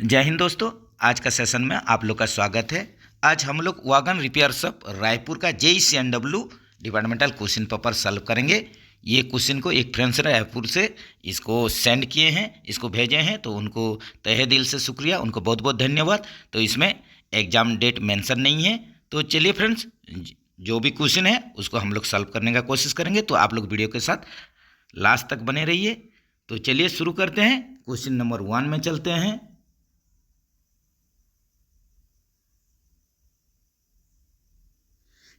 जय हिंद दोस्तों, आज का सेशन में आप लोग का स्वागत है। आज हम लोग वागन रिपेयर शॉप रायपुर का JEE-CNW departmental question paper solve करेंगे। ये क्वेश्चन को एक फ्रेंड्स ने रायपुर से इसको सेंड किए हैं, इसको भेजे हैं, तो उनको तहे दिल से शुक्रिया, उनको बहुत बहुत धन्यवाद। तो इसमें एग्ज़ाम डेट मेंशन नहीं है। तो चलिए फ्रेंड्स, जो भी क्वेश्चन है उसको हम लोग सॉल्व करने का कोशिश करेंगे। तो आप लोग वीडियो के साथ लास्ट तक बने रहिए। तो चलिए शुरू करते हैं। क्वेश्चन नंबर 1 में चलते हैं।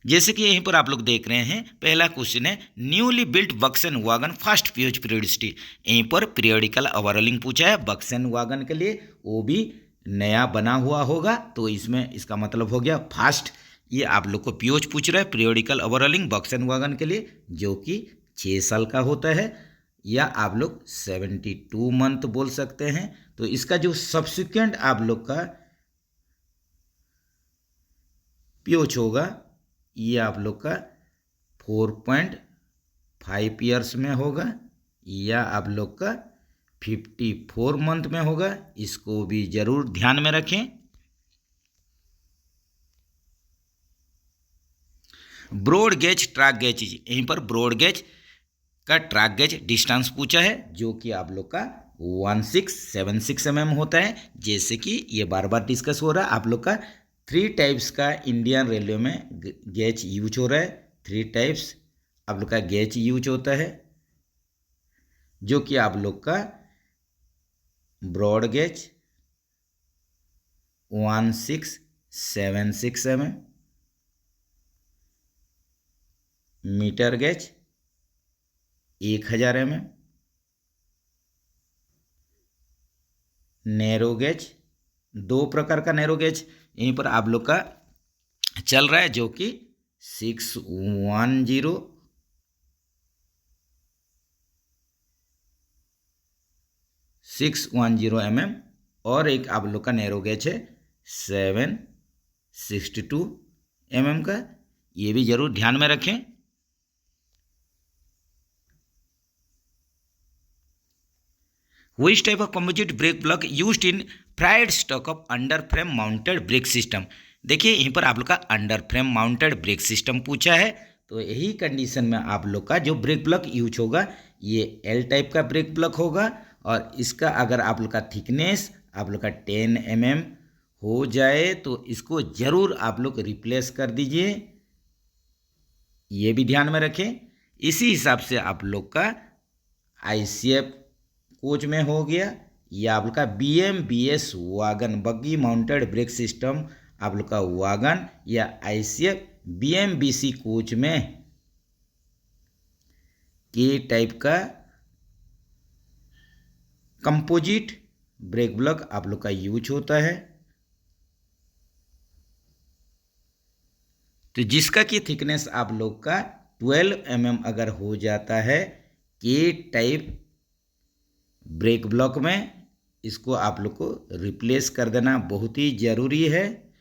जैसे कि यहीं पर आप लोग देख रहे हैं, पहला क्वेश्चन है newly built BOXN wagon first PH periodicity. यहीं पर पीरियडिकल ओवरऑलिंग पूछा है बक्सन वागन के लिए, वो भी नया बना हुआ होगा, तो इसमें इसका मतलब हो गया फास्ट। ये आप लोग को पीओच पूछ रहा है पीरियडिकल ओवरऑलिंग बक्सन वागन के लिए, जो कि 6 साल का होता है, या आप लोग 72 मंथ बोल सकते हैं। तो इसका जो सब्सिक्वेंट आप लोग का पीओच होगा, ये आप लोग का 4.5 ईयर्स में होगा, या आप लोग का 54 मंथ में होगा। इसको भी जरूर ध्यान में रखें। ब्रॉड गेज ट्रैक गेज, यहीं पर ब्रॉड गेज का ट्रैक गेज डिस्टेंस पूछा है, जो कि आप लोग का 1676 mm होता है। जैसे कि ये बार बार डिस्कस हो रहा है, आप लोग का 3 टाइप्स का इंडियन रेलवे में गेज यूज हो रहा है। 3 टाइप्स आप लोग का गेज यूज होता है, जो कि आप लोग का broad gauge 1676 mm, metre gauge 1000 mm, narrow gauge, 2 प्रकार का नैरो गेज यहीं पर आप लोग का चल रहा है, जो कि 610 mm, और एक आप लोग का नैरो गेज है 762 mm का। ये भी जरूर ध्यान में रखें। Which type of composite brake block used in fried stock of under frame mounted brake system. देखिए यहीं पर आप लोग का under frame mounted brake system पूछा है, तो यही कंडीशन में आप लोग का जो ब्रेक ब्लॉक यूज होगा, ये एल टाइप का ब्रेक ब्लॉक होगा। और इसका अगर आप लोग का थिकनेस आप लोग का 10 mm हो जाए, तो इसको जरूर आप लोग रिप्लेस कर दीजिए, ये भी ध्यान में रखें। इसी हिसाब से आप लोग का ICF कोच में हो गया, या आप लोग का BMBS वागन बग्गी माउंटेड ब्रेक सिस्टम आप लोग का वागन, या ICF BMBC कोच में के टाइप का कंपोजिट ब्रेक ब्लॉक आप लोग का यूज होता है। तो जिसका की थिकनेस आप लोग का 12 mm अगर हो जाता है के टाइप ब्रेक ब्लॉक में, इसको आप लोग को रिप्लेस कर देना बहुत ही जरूरी है।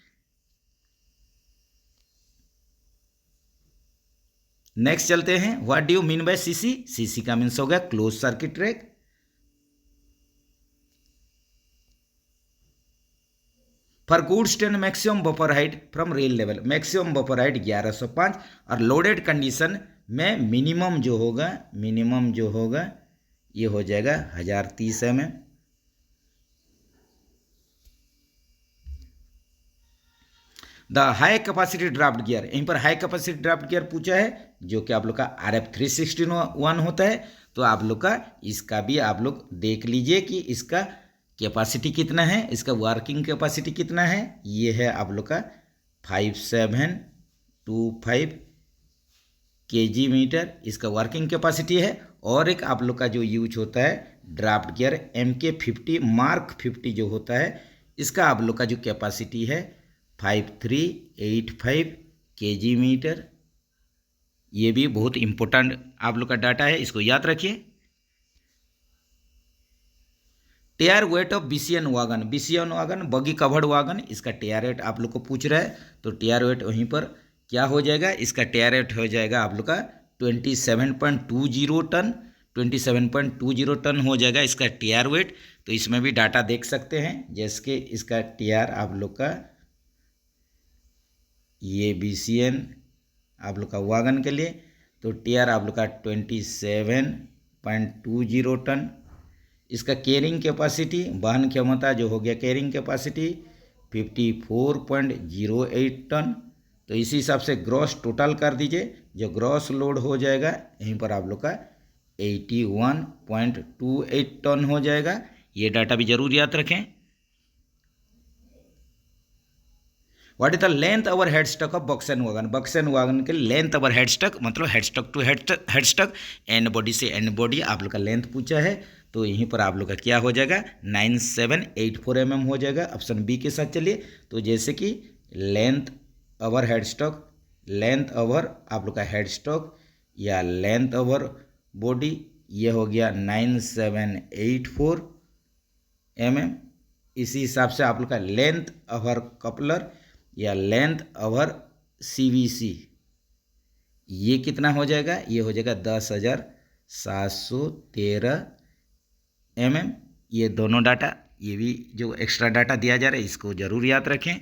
नेक्स्ट चलते हैं, what do you mean by CC। CC का मीन्स हो गया close circuit track. For good stand maximum buffer height from rail level, maximum buffer height 1105, और लोडेड कंडीशन में मिनिमम जो होगा ये हो जाएगा 1030 mm। The high capacity draft gear, यहीं पर हाई कैपेसिटी ड्राफ्ट गियर पूछा है, जो कि आप लोग का RF 361 होता है। तो आप लोग का इसका भी आप लोग देख लीजिए कि इसका कैपेसिटी कितना है, इसका वर्किंग कैपेसिटी कितना है। ये है आप लोग का 5725 kg मीटर, इसका वर्किंग कैपेसिटी है। और एक आप लोग का जो यूज होता है ड्राफ्ट गियर MK50 मार्क 50 जो होता है, इसका आप लोग का जो कैपेसिटी है 5385 kg मीटर। ये भी बहुत इंपॉर्टेंट आप लोग का डाटा है, इसको याद रखिए। टेयर वेट ऑफ BCN वागन बगी कवर्ड वागन, इसका टेयर वेट आप लोग को पूछ रहा है। तो टेयर वेट वहीं पर क्या हो जाएगा, इसका टेयर वेट हो जाएगा आप लोग का 27.20 टन। 27.20 टन हो जाएगा इसका टीआर वेट। तो इसमें भी डाटा देख सकते हैं, जैसे कि इसका टीआर आप लोग का ये BCN आप लोग का वागन के लिए, तो टीआर आप लोग का 27.20 टन। इसका कैरिंग कैपेसिटी, वहन क्षमता जो हो गया कैरिंग कैपेसिटी 54.08 टन। तो इसी हिसाब से ग्रॉस टोटल कर दीजिए, जो ग्रॉस लोड हो जाएगा यहीं पर आप लोग का 81.28 टन हो जाएगा। ये डाटा भी जरूर याद रखें। What is the length over head stock of BOXN wagon? BOXN wagon के लेंथ ओवर हेड स्टॉक मतलब head stock to head stock, end body से एंड बॉडी आप लोग का लेंथ पूछा है। तो यहीं पर आप लोग का क्या हो जाएगा 9784 mm हो जाएगा। ऑप्शन बी के साथ चलिए। तो जैसे कि length over head stock, length over आप लोग का हेड स्टॉक या लेंथ ओवर बॉडी, ये हो गया 9784 mm। इसी हिसाब से आप लोग का लेंथ ओवर कपलर या लेंथ ओवर CVC ये कितना हो जाएगा, ये हो जाएगा 10,713 mm। ये दोनों डाटा, ये भी जो एक्स्ट्रा डाटा दिया जा रहा है इसको जरूर याद रखें।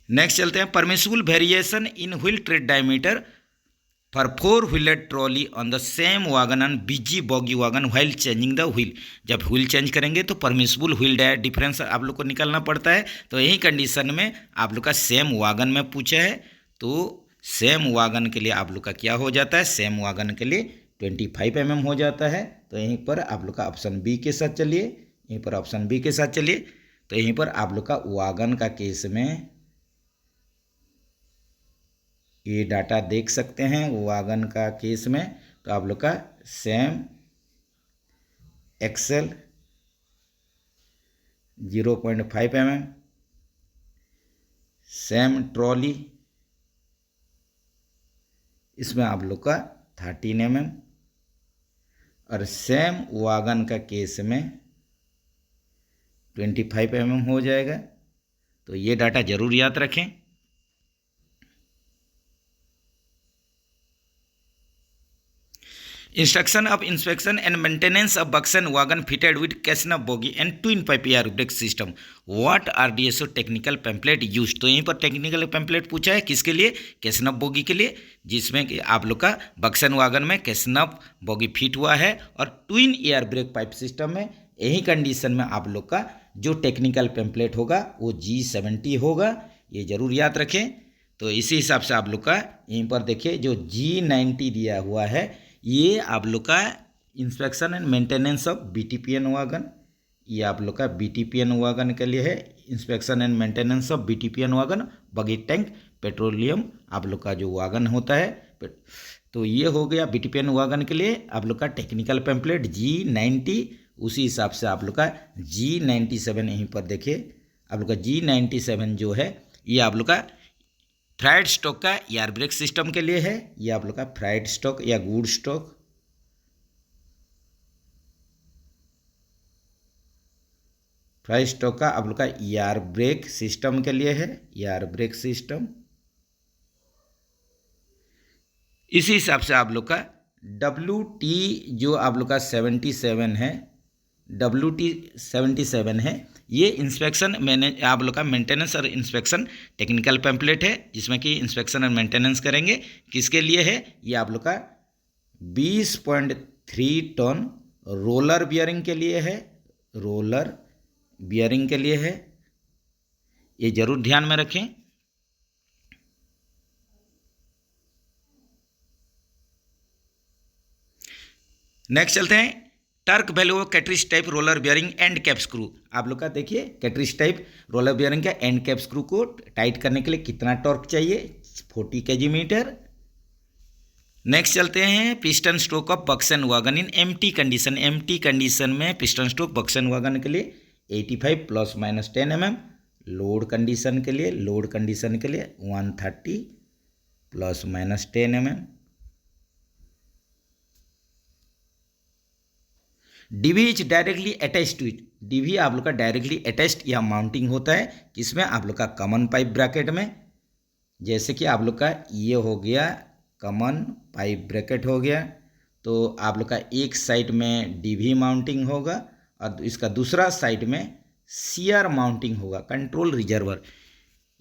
नेक्स्ट चलते हैं, permissible variation in wheel trade diameter for 4 wheeler trolley on the same wagon and busy boggy wagon while changing the wheel. जब व्हील चेंज करेंगे तो परमिसिबल व्हील डिफरेंस आप लोग को निकालना पड़ता है। तो यही कंडीशन में आप लोग का सेम वागन में पूछा है, तो सेम वागन के लिए आप लोग का क्या हो जाता है, सेम वागन के लिए 25 mm हो जाता है। तो यहीं पर आप लोग का ऑप्शन बी के साथ चलिए, यहीं पर ऑप्शन बी के साथ चलिए। तो यहीं पर आप लोग का वागन का केस में ये डाटा देख सकते हैं। वागन का केस में तो आप लोग का same axle 0.5 mm, same trolley इसमें आप लोग का 13 mm, और सेम वागन का केस में 25 mm हो जाएगा। तो ये डाटा जरूर याद रखें। Instruction of inspection and maintenance of BOXN wagon fitted with CASNUB bogie and twin pipe air brake system, what RDSO technical pamphlet use. तो यहीं पर टेक्निकल पैम्पलेट पूछा है किसके लिए, कैसनफ बोगी के लिए, जिसमें कि आप लोग का बक्सन वागन में कैसनफ बोगी फिट हुआ है और twin air brake pipe system में। यही कंडीशन में आप लोग का जो टेक्निकल पैम्पलेट होगा वो G70 होगा, ये जरूर याद रखें। तो इसी हिसाब से आप लोग का यहीं पर देखिए जो G90 दिया हुआ है, ये आप लोग का inspection and maintenance of BTPN wagon, ये आप लोग का BTPN वागन के लिए है। Inspection and maintenance of BTPN wagon, बगी टैंक पेट्रोलियम आप लोग का जो वागन होता है। तो ये हो गया BTPN वागन के लिए आप लोग का टेक्निकल पैम्पलेट G90। उसी हिसाब से आप लोग का G97 यहीं पर देखिए, आप लोग का G97 जो है ये आप लोग का फ्राइड स्टॉक का एयर ब्रेक सिस्टम के लिए है। ये आप लोग का फ्राइड स्टॉक या गुड स्टॉक, फ्राइड स्टॉक का आप लोग का एयर ब्रेक सिस्टम के लिए है, एयर ब्रेक सिस्टम। इसी हिसाब से आप लोग का WT जो आप लोग का 77 है, WT 77 है, ये इंस्पेक्शन मैंने आप लोग का मेंटेनेंस और इंस्पेक्शन टेक्निकल पैम्पलेट है, जिसमें कि इंस्पेक्शन और मेंटेनेंस करेंगे। किसके लिए है, ये आप लोग का 20.3 टन रोलर बियरिंग के लिए है, रोलर बियरिंग के लिए है, ये जरूर ध्यान में रखें। नेक्स्ट चलते हैं, torque value cartridge type roller bearing end cap screw. आप लोग का देखिए कैटरिज टाइप रोलर बियरिंग का एंड कैप स्क्रू को टाइट करने के लिए कितना टॉर्क चाहिए, 40 kgm। नेक्स्ट चलते हैं, piston stroke of BOXN wagon in empty condition. Empty condition में पिस्टन स्ट्रोक बक्सन वागन के लिए 85 ± 10 mm। लोड कंडीशन के लिए 130 ± 10 mm। DV is directly attach to it. DV आप लोग का डायरेक्टली अटैच्ड या माउंटिंग होता है, किसमें, आप लोग का कॉमन पाइप ब्रैकेट में, जैसे कि आप लोग का ये हो गया कॉमन पाइप ब्रैकेट हो गया, तो आप लोग का एक साइड में डीवी माउंटिंग होगा और इसका दूसरा साइड में सीआर माउंटिंग होगा, कंट्रोल रिजर्वर।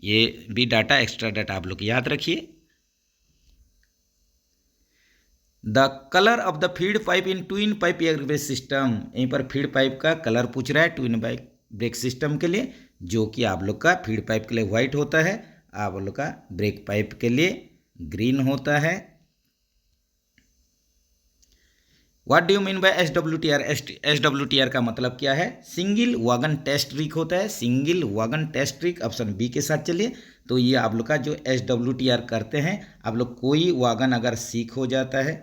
ये भी डाटा एक्स्ट्रा डाटा आप लोग याद रखिए। The colour of the feed pipe in twin pipe air brake system, यहीं पर फीड पाइप का कलर पूछ रहा है ट्विन पाइप ब्रेक सिस्टम के लिए, जो कि आप लोग का फीड पाइप के लिए वाइट होता है, आप लोग का ब्रेक पाइप के लिए ग्रीन होता है। What do you mean by SWTR? SWTR का मतलब क्या है? सिंगल वागन टेस्ट रिक होता है, सिंगल वागन टेस्ट रिक। ऑप्शन बी के साथ चलिए। तो ये आप लोग का जो SWTR करते हैं, आप लोग कोई वागन अगर सीक हो जाता है,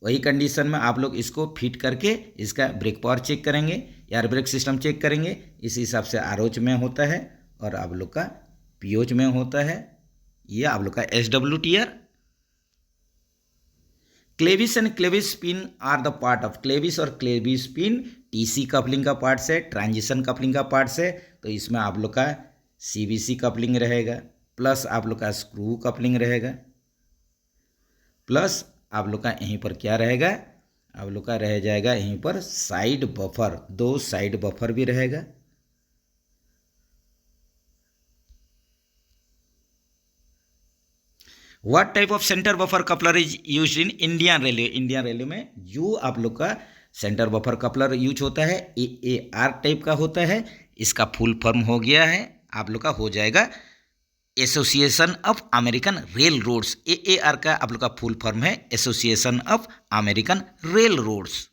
वही कंडीशन में आप लोग इसको फिट करके इसका ब्रेक पावर चेक करेंगे, एयर ब्रेक सिस्टम चेक करेंगे। इस हिसाब से आरओच में होता है और आप लोग का पीओच में होता है। ये आप लोग का SWTR। Clevis and clevis pin are the part of, clevis और क्लेविस पिन टीसी कपलिंग का पार्ट्स है, ट्रांजिशन कपलिंग का पार्ट्स है। तो इसमें आप लोग का CVC कपलिंग रहेगा, प्लस आप लोग का स्क्रू कपलिंग रहेगा, प्लस आप लोग का यहीं पर क्या रहेगा, आप लोग का रह जाएगा यहीं पर साइड बफर, 2 साइड बफर भी रहेगा। What type of centre buffer coupler is use in Indian railway? Indian railway में जो आप लोग का सेंटर बफर कपलर यूज होता है AAR टाइप का होता है। इसका फुल फॉर्म हो गया है आप लोग का हो जाएगा association of American railroads. AAR का आप लोग का फुल फॉर्म है association of American railroads.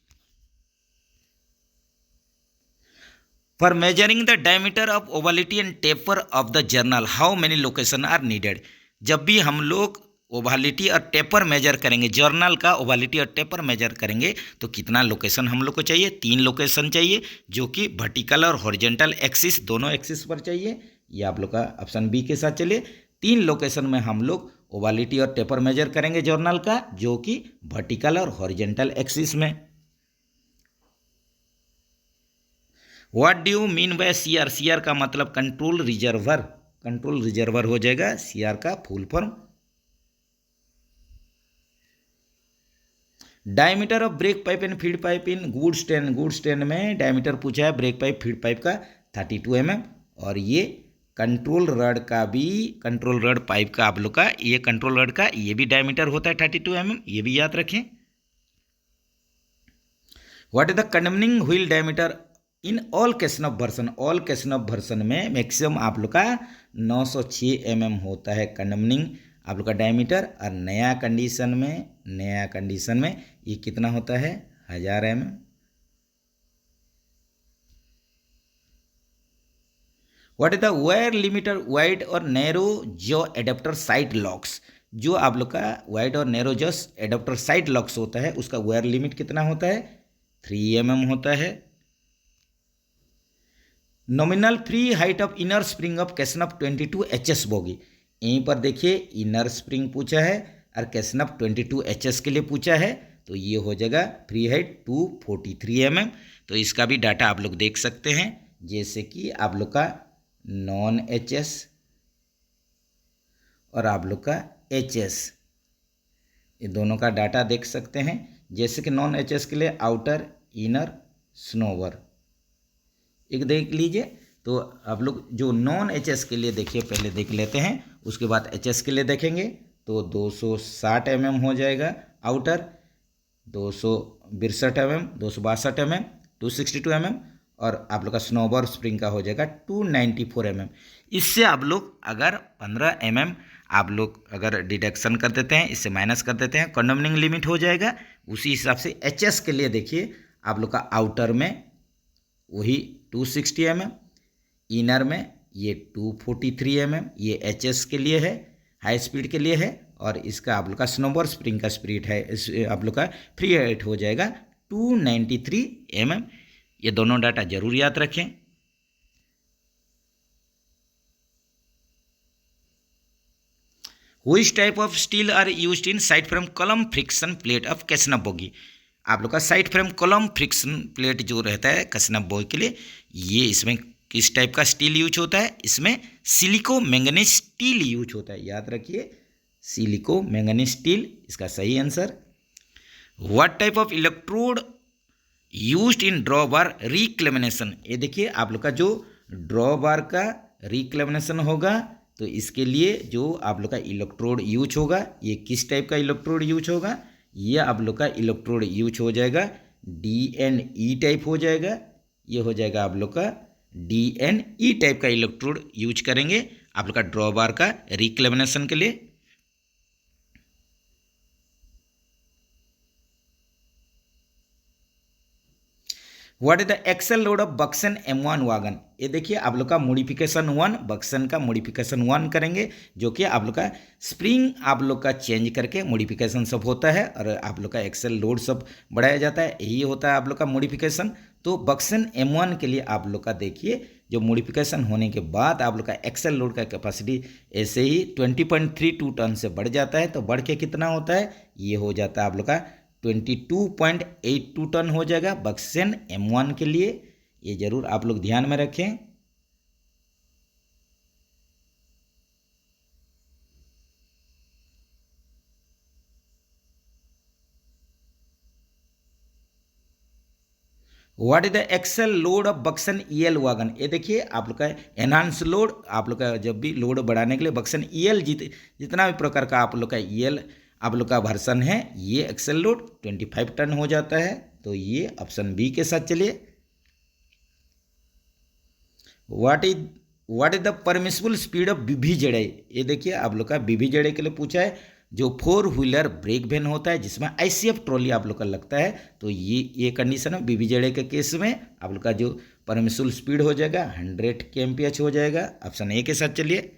For measuring the diameter of ovality and taper of the journal how many location are needed? जब भी हम लोग ओवालिटी और टेपर मेजर करेंगे, जर्नल का ओवालिटी और टेपर मेजर करेंगे, तो कितना लोकेशन हम लोग को चाहिए? 3 लोकेशन चाहिए, जो कि वर्टिकल और हॉरिजॉन्टल एक्सिस दोनों एक्सिस पर चाहिए। ये आप लोग का ऑप्शन बी के साथ चलिए। 3 लोकेशन में हम लोग ओवालिटी और टेपर मेजर करेंगे जर्नल का, जो कि वर्टिकल और हॉरिजॉन्टल एक्सिस में। What do you mean by CR? CR का मतलब कंट्रोल रिजर्वर, कंट्रोल रिजर्वर हो जाएगा CR का full form. Diameter of break pipe and feed pipe in goods train, goods train में डायमीटर पूछा है ब्रेक पाइप फीड पाइप का 32 mm, और ये कंट्रोल रड का भी, कंट्रोल रड पाइप का आप लोग का, ये कंट्रोल रड का ये भी डायमीटर होता है 32 mm, ये भी याद रखें। What is the condemning wheel diameter in all CASNUB version? All CASNUB version में मैक्सिमम आप लोग का 906 mm होता है कंडमनिंग आप लोग का डायमीटर, और नया कंडीशन में ये कितना होता है? 1000 mm। What is the wire limiter wide और नैरो जो एडेप्टर साइड लॉक्स? जो आप लोग का वाइड और नैरो जो एडेप्टर साइड लॉक्स होता है, उसका वायर लिमिट कितना होता है? 3 mm होता है। Nominal free height of inner spring of CASNUB 22 HS bogie. यहीं पर देखिए इनर स्प्रिंग पूछा है और कैसनफ 22 HS के लिए पूछा है, तो ये हो जाएगा फ्री हाइट 243 mm। तो इसका भी डाटा आप लोग देख सकते हैं, जैसे कि आप लोग का नॉन HS और आप लोग का HS, ये दोनों का डाटा देख सकते हैं। जैसे कि नॉन HS के लिए आउटर इनर स्नोवर एक देख लीजिए। तो आप लोग जो नॉन HS के लिए देखिए पहले देख लेते हैं, उसके बाद HS के लिए देखेंगे। तो 260 mm हो जाएगा आउटर, 262 mm, 262 mm, 262 mm, और आप लोग का स्नोबर स्प्रिंग का हो जाएगा 294 mm। इससे आप लोग अगर 15 mm आप लोग अगर डिडक्शन कर देते हैं, इससे माइनस कर देते हैं, कंडमनिंग लिमिट हो जाएगा। उसी हिसाब से HS के लिए देखिए आप लोग का आउटर में वही 260 mm, इनर में ये 243 mm, ये HS के लिए है, हाई स्पीड के लिए है, और इसका आप लोग का स्नोबर स्प्रिंग का स्पीड है, इस आप लोग का फ्री हाइट हो जाएगा 293 mm। ये दोनों डाटा जरूर याद रखें। Which type of steel are used in side frame column friction plate of CASNUB bogie? आप लोग का side frame column friction plate जो रहता है कैसनफ बोगी के लिए, ये इसमें किस टाइप का स्टील यूज होता है, इसमें सिलिको मैंगनीज स्टील यूज होता है, याद रखिए सिलिको मैंगनीज स्टील इसका सही answer. What type of electrode used in draw bar reclamation, ये देखिए आप लोग का जो ड्रॉ बार का रिक्लेमिनेशन होगा तो इसके लिए जो आप लोग का इलेक्ट्रोड यूज होगा, ये किस टाइप का इलेक्ट्रोड यूज होगा, ये आप लोग का इलेक्ट्रोड यूज हो जाएगा DNE टाइप हो जाएगा, ये हो जाएगा आप लोग का DNE टाइप का इलेक्ट्रोड यूज करेंगे आप लोग का ड्रॉ बार का रिक्लेमिनेशन के लिए। What is the axle load of BOXN M1 wagon, ये देखिए आप लोग का मॉडिफिकेशन 1, बक्सन का मॉडिफिकेशन 1 करेंगे, जो कि आप लोग का स्प्रिंग आप लोग का चेंज करके मॉडिफिकेशन सब होता है और आप लोग का एक्सेल लोड सब बढ़ाया जाता है, यही होता है आप लोग का मॉडिफिकेशन। तो बक्सन M1 के लिए आप लोग का देखिए जो मॉडिफिकेशन होने के बाद आप लोग का एक्सेल लोड का कैपेसिटी ऐसे ही 20.32 टन से बढ़ जाता है, तो बढ़ के कितना होता है, ये हो जाता है आप लोग का 22.82 टन हो जाएगा बक्सन M1 के लिए, ये जरूर आप लोग ध्यान में रखें। What is the axle load of BOXN EL wagon, ये देखिए आप लोग का एनहांस लोड, आप लोग का जब भी लोड बढ़ाने के लिए बक्सन EL जितना भी प्रकार का आप लोग का EL आप लोग का वर्सन है, ये एक्सेल लोड 25 टन हो जाता है, तो ये ऑप्शन बी के साथ चलिए। What is the permissible speed of BVZA, ये देखिए आप लोग का BVZA के लिए पूछा है, जो 4 व्हीलर ब्रेक वैन होता है जिसमें ICF ट्रॉली आप लोग का लगता है, तो ये कंडीशन है BVZA के केस में आप लोग का जो परमिसिबल स्पीड हो जाएगा 100 kmph हो जाएगा, ऑप्शन ए के साथ चलिए।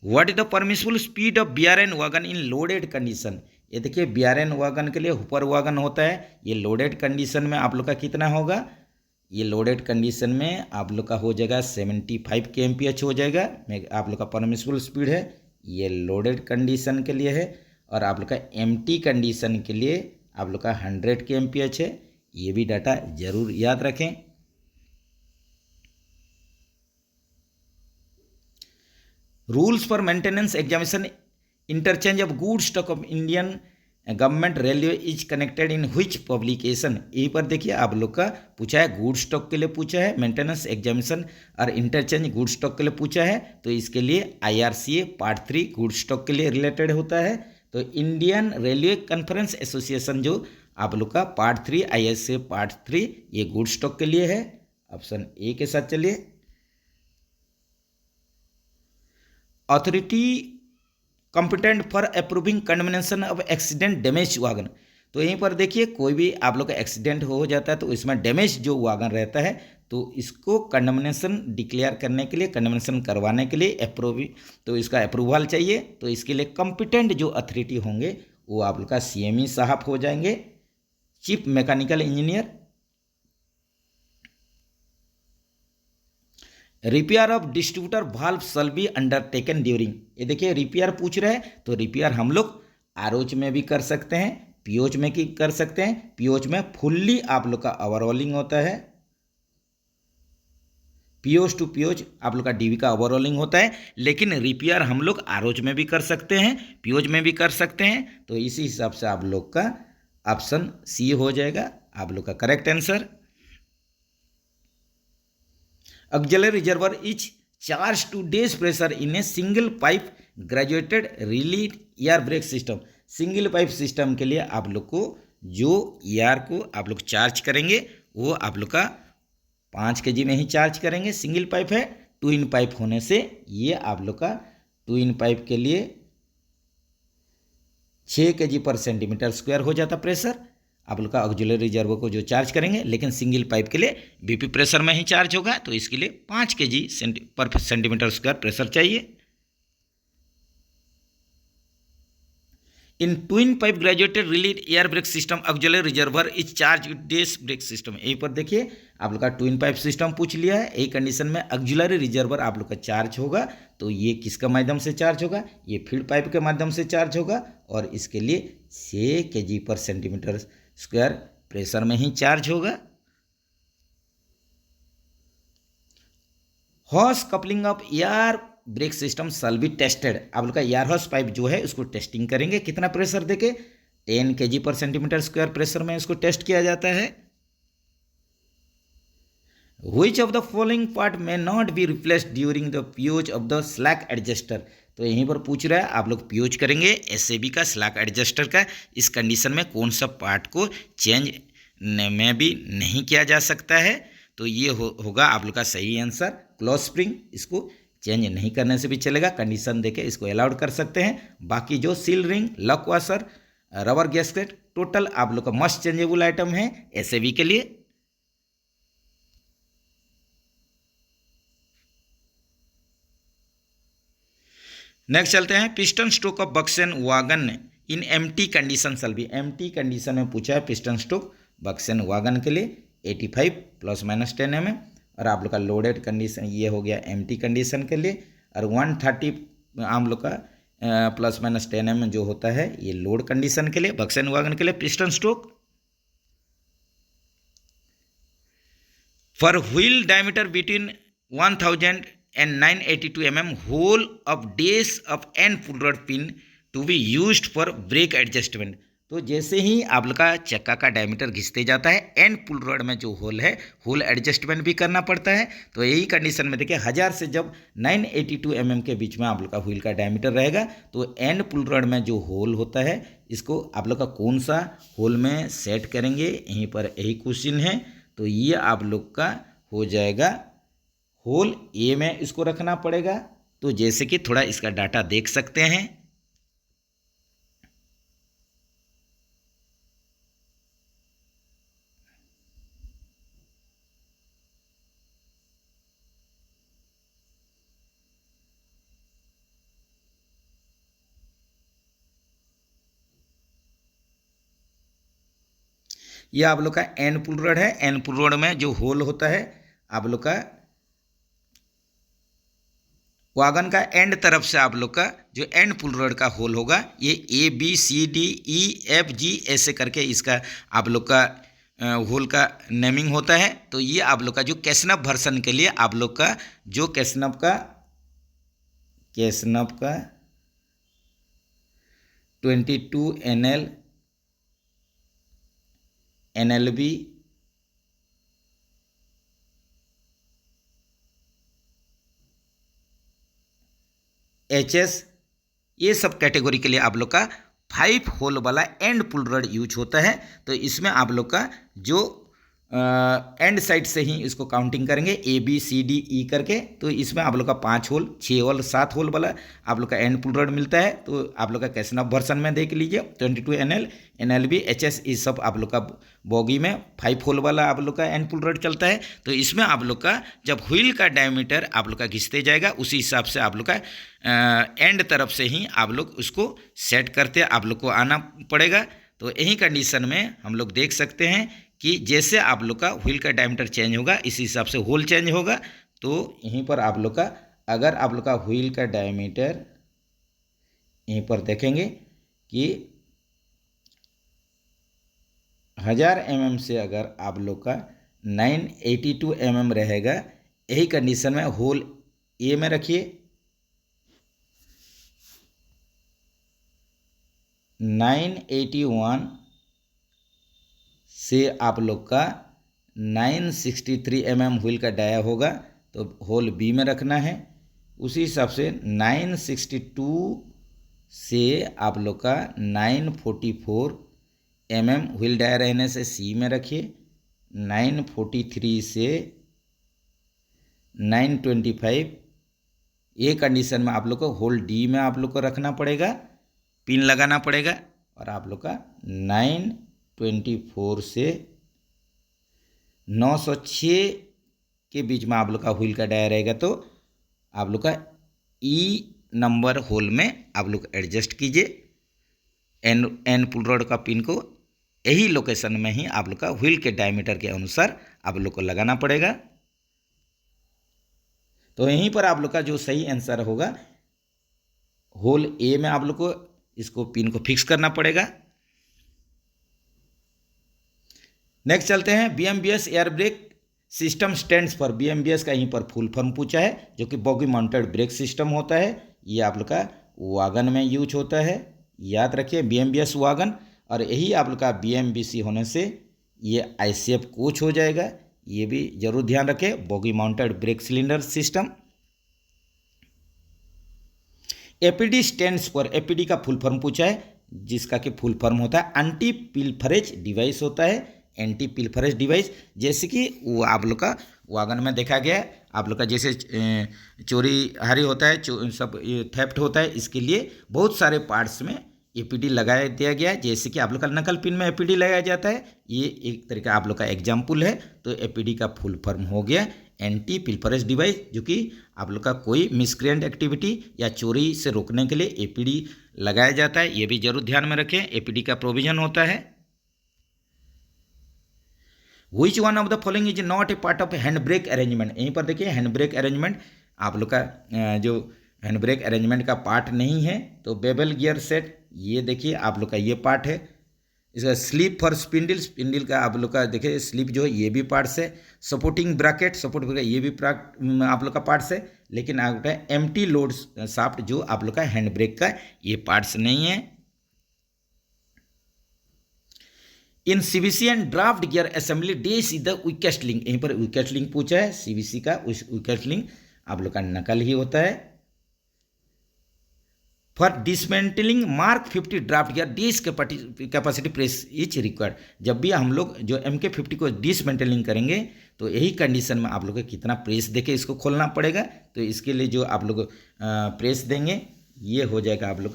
What is the permissible speed of BRN wagon in loaded condition, ये देखिए BRN वागन के लिए हुपर वागन होता है, ये लोडेड कंडीशन में आप लोग का कितना होगा, ये लोडेड कंडीशन में आप लोग का हो जाएगा 75 kmph हो जाएगा, आप लोग का परमिसिबल स्पीड है, ये लोडेड कंडीशन के लिए है। और आप लोग का एम्प्टी कंडीशन के लिए आप लोग का 100 kmph है, ये भी डाटा जरूर याद रखें। Rules for maintenance examination interchange of good stock of Indian government railway is connected in which publication, यहीं पर देखिए आप लोग का पूछा है गुड स्टॉक के लिए पूछा है, मेंटेनेंस एग्जामिनेशन और इंटरचेंज गुड स्टॉक के लिए पूछा है, तो इसके लिए IRCA पार्ट 3 गुड स्टॉक के लिए रिलेटेड होता है। तो इंडियन रेलवे कॉन्फ्रेंस एसोसिएशन जो आप लोग का पार्ट 3 IRCA पार्ट 3 ये गुड स्टॉक के लिए है, ऑप्शन ए के साथ चलिए। Authority competent for approving condemnation of accident damage wagon, तो यहीं पर देखिए कोई भी आप लोग का एक्सीडेंट हो जाता है तो इसमें डैमेज जो वागन रहता है तो इसको कंडमनेशन डिक्लेयर करने के लिए, कंडमनेशन करवाने के लिए तो इसका अप्रूवल चाहिए, तो इसके लिए कॉम्पिटेंट जो अथॉरिटी होंगे वो आप लोग का CME साहब हो जाएंगे, chief mechanical engineer. Repair of distributor valve shall be undertaken during, ये देखिए रिपेयर पूछ रहे हैं, तो रिपेयर हम लोग ROH में भी कर सकते हैं, POH में भी कर सकते हैं, POH में फुल्ली आप लोग का ओवरऑलिंग होता है, POH टू POH आप लोग का DV का ओवरऑलिंग होता है, लेकिन रिपेयर हम लोग ROH में भी कर सकते हैं, POH में भी कर सकते हैं, तो इसी हिसाब से आप लोग का ऑप्शन C हो जाएगा आप लोग का correct answer. Auxiliary reservoir is charged to dash pressure in a single pipe graduated release air brake system, single pipe system के लिए आप लोग को जो ER को आप लोग चार्ज करेंगे वो आप लोग का 5 kg में ही चार्ज करेंगे, सिंगल पाइप है, ट्विन पाइप होने से ये आप लोग का ट्विन पाइप के लिए 6 kg पर सेंटीमीटर स्क्वायर हो जाता प्रेशर, आप लोग का ऑक्सिलरी रिजर्व को जो चार्ज करेंगे, लेकिन सिंगल पाइप के लिए BP प्रेशर में ही चार्ज होगा, तो इसके लिए 5 kg पर सेंटीमीटर स्क्वायर प्रेशर चाहिए। In twin pipe graduated release air brake system auxiliary reservoir is charge with dash brake system, यहीं पर देखिए आप लोग का ट्विन पाइप सिस्टम पूछ लिया है, यही कंडीशन में ऑक्सिलरी रिजर्वर आप लोग का चार्ज होगा, तो ये किसका माध्यम से चार्ज होगा, ये फील्ड पाइप के माध्यम से चार्ज होगा, और इसके लिए 6 kg पर सेंटीमीटर स्क्वायर प्रेशर में ही चार्ज होगा। Horse coupling of air brake system shall be tested. आप लोग का एयर हॉर्स पाइप जो है उसको टेस्टिंग करेंगे, कितना प्रेशर देके 10 kg/cm² प्रेशर में इसको टेस्ट किया जाता है। Which of the following part may not be replaced during the pH of the slack adjuster? तो यहीं पर पूछ रहा है, आप लोग पीओच करेंगे एसएबी का, स्लैक एडजस्टर का, इस कंडीशन में कौन सा पार्ट को चेंज में भी नहीं किया जा सकता है। तो ये होगा आप लोग का सही आंसर, क्लोज स्प्रिंग। इसको चेंज नहीं करने से भी चलेगा, कंडीशन देके इसको अलाउड कर सकते हैं। बाकी जो seal ring, lock washer, rubber gasket, total आप लोग का मस्ट चेंजेबल आइटम है एसएबी के लिए। नेक्स्ट चलते हैं, piston stroke of BOXN wagon in empty condition shall be. Empty condition में पूछा है पिस्टन स्ट्रोक बक्सन वागन के लिए 85 ± 10 mm, और आप लोग का लोडेड कंडीशन ये हो गया एम्प्टी कंडीशन के लिए, और 130 आप लोग का ± 10 mm जो होता है ये लोड कंडीशन के लिए, बक्सन वागन के लिए piston stroke. For wheel diameter between 1000 and 982 mm whole of days of end pull rod pin to be used for brake adjustment। तो जैसे ही आप लोग का चक्का का डायमीटर घिसते जाता है, एंड पुल रॉड में जो होल है, होल एडजस्टमेंट भी करना पड़ता है। तो यही कंडीशन में देखिए 1000 से जब 982 mm के बीच में आप लोग का व्हील का डायमीटर रहेगा, तो एंड पुल रॉड में जो होल होता है इसको आप लोग का कौन सा होल में सेट करेंगे, यहीं पर यही क्वेश्चन है। तो ये आप लोग का हो जाएगा होल ए में इसको रखना पड़ेगा। तो जैसे कि थोड़ा इसका डाटा देख सकते हैं, ये आप लोग का एंड पुल रॉड है। एंड पुल रॉड में जो होल होता है आप लोग का वागन का एंड तरफ से आप लोग का जो एंड पुल रॉड का होल होगा, ये ABCDEFG ऐसे करके इसका आप लोग का होल का नेमिंग होता है। तो ये आप लोग का जो कैसनप वर्सन के लिए आप लोग का जो कैसनप का 22 NL NLB HS ये सब कैटेगरी के लिए आप लोग का 5 होल वाला एंड पुल रॉड यूज होता है। तो इसमें आप लोग का जो एंड साइड से ही इसको काउंटिंग करेंगे ABCDE करके। तो इसमें आप लोग का 5 होल, 6 होल, 7 होल वाला आप लोग का एंड पुल रॉड मिलता है। तो आप लोग का कैसनप वर्सन में देख लीजिए 22 NL NLB HS इस सब आप लोग का बोगी में 5 होल वाला आप लोग का एंड पुल रॉड चलता है। तो इसमें आप लोग का जब व्हील का डायमीटर आप लोग का घिसते जाएगा, उसी हिसाब से आप लोग का एंड तरफ से ही आप लोग उसको सेट करते आप लोग को आना पड़ेगा। तो यही कंडीशन में हम लोग देख सकते हैं कि जैसे आप लोग का व्हील का डायमीटर चेंज होगा, इसी हिसाब से होल चेंज होगा। तो यहीं पर आप लोग का अगर आप लोग का व्हील का डायमीटर यहीं पर देखेंगे कि 1000 mm से अगर आप लोग का 982 mm रहेगा, यही कंडीशन में होल ए में रखिए, 981 से आप लोग का 963 mm व्हील का डाया होगा, तो होल बी में रखना है। उसी हिसाब से 962 से आप लोग का 944 mm व्हील डाया रहने से सी में रखिए। 943 से 925 ये कंडीशन में आप लोग को होल डी में आप लोग को रखना पड़ेगा, पिन लगाना पड़ेगा। और आप लोग का 924 से 906 के बीच में आप लोग का व्हील का डाया रहेगा, तो आप लोग का ई नंबर होल में आप लोग एडजस्ट कीजिए एन पुल रॉड का पिन को। यही लोकेशन में ही आप लोग का व्हील के डायमीटर के अनुसार आप लोग को लगाना पड़ेगा। तो यहीं पर आप लोग का जो सही आंसर होगा, होल ए में आप लोग को इसको पिन को फिक्स करना पड़ेगा। नेक्स्ट चलते हैं, BMBS air brake system stands for, BMBS का यहीं पर फुल फॉर्म पूछा है, जो कि बॉगी माउंटेड ब्रेक सिस्टम होता है। ये आप लोग का वागन में यूज होता है, याद रखिए BMBS वागन। और यही आप लोग का BMBC होने से ये ICF कोच हो जाएगा, ये भी जरूर ध्यान रखें, boggy mounted brake cylinder system. APD stands for, APD का फुल फॉर्म पूछा है, जिसका कि फुल फॉर्म होता है एंटी पिल्फरेज डिवाइस होता है, एंटी पिल्फरेज डिवाइस। जैसे कि वो आप लोग का वागन में देखा गया है, आप लोग का जैसे चोरी हारी होता है, सब थेफ्ट होता है, इसके लिए बहुत सारे पार्ट्स में APD लगाया दिया गया है। जैसे कि आप लोग का नकल पिन में APD लगाया जाता है, ये एक तरीका आप लोग का एग्जाम्पल है। तो APD का फुल फॉर्म हो गया एंटी पिल्फरेज डिवाइस, जो कि आप लोग का कोई मिसक्रिएंट एक्टिविटी या चोरी से रोकने के लिए APD लगाया जाता है, ये भी जरूर ध्यान में रखें, APD का प्रोविजन होता है। Which one of the following is not a part of hand brake arrangement, यहीं पर देखिए हैंड ब्रेक अरेंजमेंट आप लोग का जो हैंड ब्रेक अरेंजमेंट का पार्ट नहीं है। तो बेबल गियर सेट, ये देखिए आप लोग का ये पार्ट है। इसका स्लीप फॉर स्पिंडल, स्पिंडल का आप लोग का देखिए स्लीप जो है ये भी पार्ट्स है। सपोर्टिंग ब्रैकेट, सपोर्ट ब्रैकेट ये भी आप लोग का पार्ट्स है। लेकिन आपका एम्प्टी लोड शाफ्ट जो आप लोग का हैंड ब्रेक का ये पार्ट्स नहीं है। In CVC and draft gear assembly this is the weakest link, यहीं पर वीकेस्ट लिंक पूछा है। CVC का वीकेस्ट लिंक आप लोग का नकल ही होता है। For dismantling mark 50 draft gear this capacity press is required, जब भी हम लोग जो MK50 को डिसमेंटलिंग करेंगे तो यही कंडीशन में आप लोग को कितना प्रेस देके इसको खोलना पड़ेगा। तो इसके लिए जो आप लोग प्रेस देंगे ये हो जाएगा आप लोग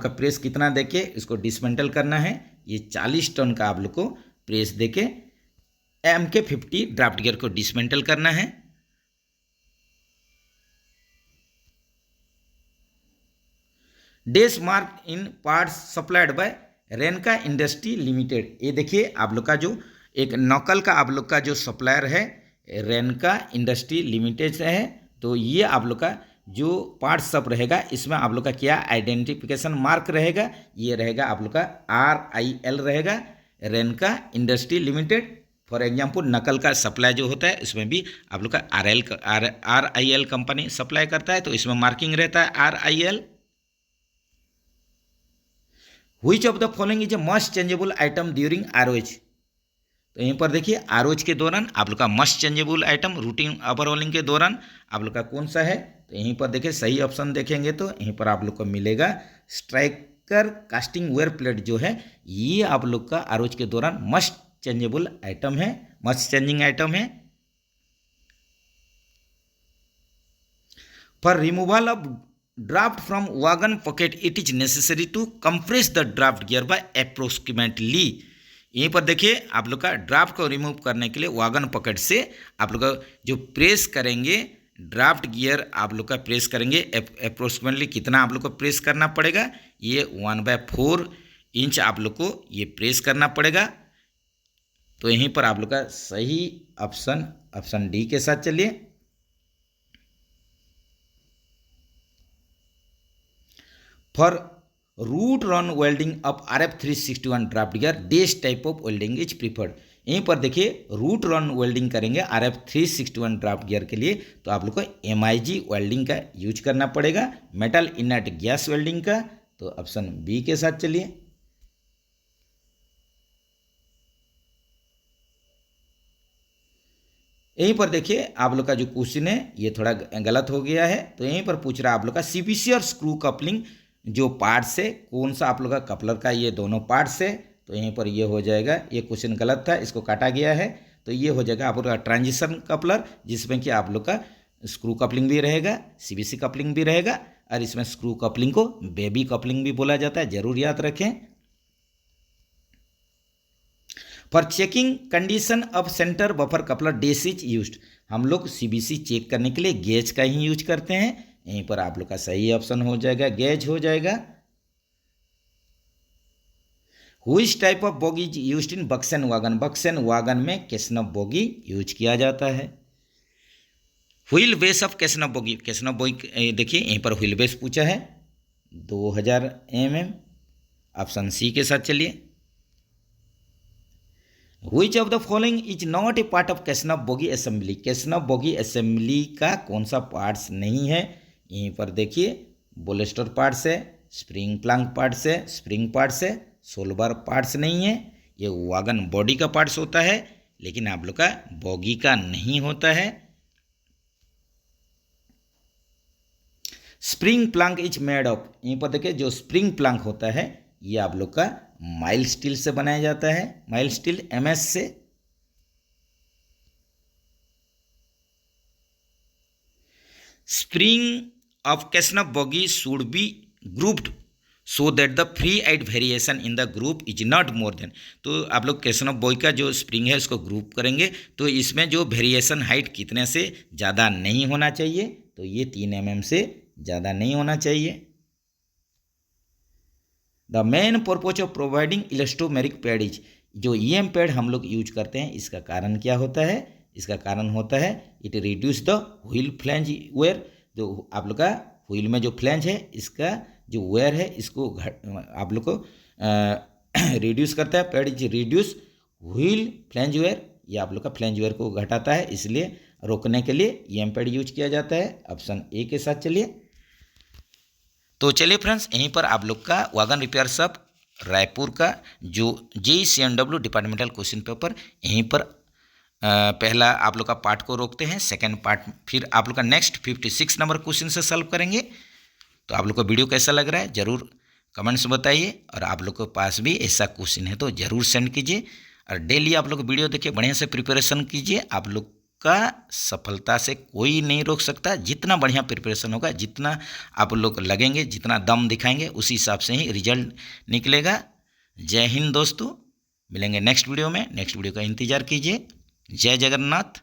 का प्रेस कितना देके इसको डिसमेंटल करना है, ये 40 टन का आप लोग को प्रेस देके MK50 ड्राफ्ट गियर को डिसमेंटल करना है। डेस mark in parts supplied by रेनका इंडस्ट्री लिमिटेड, ये देखिए आप लोग का जो एक नकल का आप लोग का जो सप्लायर है रेनका इंडस्ट्री लिमिटेड है। तो ये आप लोग का जो पार्ट सब रहेगा इसमें आप लोग का क्या आइडेंटिफिकेशन मार्क रहेगा, ये रहेगा आप लोग का RIL रहेगा, रेनका इंडस्ट्री लिमिटेड। फॉर एग्जांपल नकल का सप्लाई जो होता है इसमें भी आप लोग का RIL कंपनी सप्लाई करता है, तो इसमें मार्किंग रहता है RIL। Which of the following is a must changeable item during ROH, तो यहीं पर देखिए ROH के दौरान आप लोग का must changeable item routine overhauling के दौरान आप लोग का कौन सा है। तो यहीं पर देखिए सही ऑप्शन देखेंगे तो यहीं पर आप लोग को मिलेगा स्ट्राइकर कास्टिंग वेयर प्लेट जो है ये आप लोग का ROH के दौरान मस्ट चेंजेबल आइटम है, मस्ट चेंजिंग आइटम है। For removal of draft from wagon pocket it is necessary to compress the draft gear by approximately, यहीं पर देखिए आप लोग का ड्राफ्ट को रिमूव करने के लिए वागन पॉकेट से आप लोग का जो प्रेस करेंगे ड्राफ्ट गियर आप लोग का प्रेस करेंगे अप्रोक्सीमेटली कितना आप लोग को प्रेस करना पड़ेगा, ये 1/4 इंच आप लोग को ये प्रेस करना पड़ेगा। तो यहीं पर आप लोग का सही ऑप्शन डी के साथ चलिए। For root run welding of RF361 draft gear this type of welding is preferred, यहीं पर देखिए रूट रन वेल्डिंग करेंगे RF361 ड्राफ्ट गियर के लिए तो आप लोग को MIG वेल्डिंग का यूज करना पड़ेगा, मेटल इनर्ट गैस वेल्डिंग का। तो ऑप्शन बी के साथ चलिए। यहीं पर देखिए आप लोग का जो क्वेश्चन है ये थोड़ा गलत हो गया है। तो यहीं पर पूछ रहा है आप लोग का CVC और स्क्रू कपलिंग जो पार्ट्स है कौन सा आप लोग का कपलर का ये दोनों पार्ट्स है। तो यहीं पर ये हो जाएगा, ये क्वेश्चन गलत था, इसको काटा गया है। तो ये हो जाएगा आप लोग का ट्रांजिशन कपलर, जिसमें कि आप लोग का स्क्रू कपलिंग भी रहेगा, CVC कपलिंग भी रहेगा, और इसमें स्क्रू कपलिंग को बेबी कपलिंग भी बोला जाता है, जरूर याद रखें। For checking condition of centre buffer coupler this is used, हम लोग CVC चेक करने के लिए गेज का ही यूज करते हैं। यहीं पर आप लोग का सही ऑप्शन हो जाएगा, गेज हो जाएगा। Which type of bogie is used in BOXN wagon, BOXN wagon में कैसनफ बोगी यूज किया जाता है। Wheel base of CASNUB bogie, CASNUB bogie देखिए यहीं पर व्हील बेस पूछा है 2000 mm, ऑप्शन सी के साथ चलिए। Which of the following is not a part of केशनफ bogie assembly. Casnub bogie assembly का कौन सा पार्ट्स नहीं है? यहीं पर देखिए, बोलेस्टर पार्ट्स है, स्प्रिंग प्लांक पार्ट्स है, स्प्रिंग पार्ट्स है, सोलबार पार्ट्स नहीं है। ये वागन बॉडी का पार्ट्स होता है, लेकिन आप लोग का बोगी का नहीं होता है। Spring Planck is made of, यहीं पर देखिए जो स्प्रिंग प्लांक होता है ये आप लोग का माइल्ड स्टील से बनाया जाता है, माइल्ड स्टील MS से। Spring of केशनफ bogie should be grouped so that the free height variation in the group is not more than. तो आप लोग केशनफ बोगी का जो स्प्रिंग है इसको ग्रुप करेंगे तो इसमें जो वेरिएशन हाइट कितने से ज़्यादा नहीं होना चाहिए, तो ये 3 mm से ज़्यादा नहीं होना चाहिए। The main purpose of providing elastomeric pad is, जो EM पैड हम लोग यूज करते हैं इसका कारण क्या होता है? इसका कारण होता है it reduce the wheel flange wear. जो आप लोग का व्हील में जो फ्लैंज है इसका जो वेयर है इसको आप लोग को रिड्यूस करता है। Pad is reduce wheel flange wear, ये आप लोग का फ्लैंज वेयर को घटाता है, इसलिए रोकने के लिए EM पैड यूज किया जाता है। ऑप्शन A के साथ चलिए। तो चलिए फ्रेंड्स, यहीं पर आप लोग का वागन रिपेयर शॉप रायपुर का जो JEE-CNW डिपार्टमेंटल क्वेश्चन पेपर, यहीं पर पहला आप लोग का पार्ट को रोकते हैं, सेकंड पार्ट फिर आप लोग का नेक्स्ट 56 नंबर क्वेश्चन से सॉल्व करेंगे। तो आप लोग को वीडियो कैसा लग रहा है ज़रूर कमेंट्स बताइए, और आप लोग के पास भी ऐसा क्वेश्चन है तो ज़रूर सेंड कीजिए, और डेली आप लोग वीडियो देखिए, बढ़िया से प्रिपरेशन कीजिए। आप लोग का सफलता से कोई नहीं रोक सकता। जितना बढ़िया प्रिपरेशन होगा, जितना आप लोग लगेंगे, जितना दम दिखाएंगे, उसी हिसाब से ही रिजल्ट निकलेगा। जय हिंद दोस्तों, मिलेंगे नेक्स्ट वीडियो में। नेक्स्ट वीडियो का इंतजार कीजिए। जय जगन्नाथ।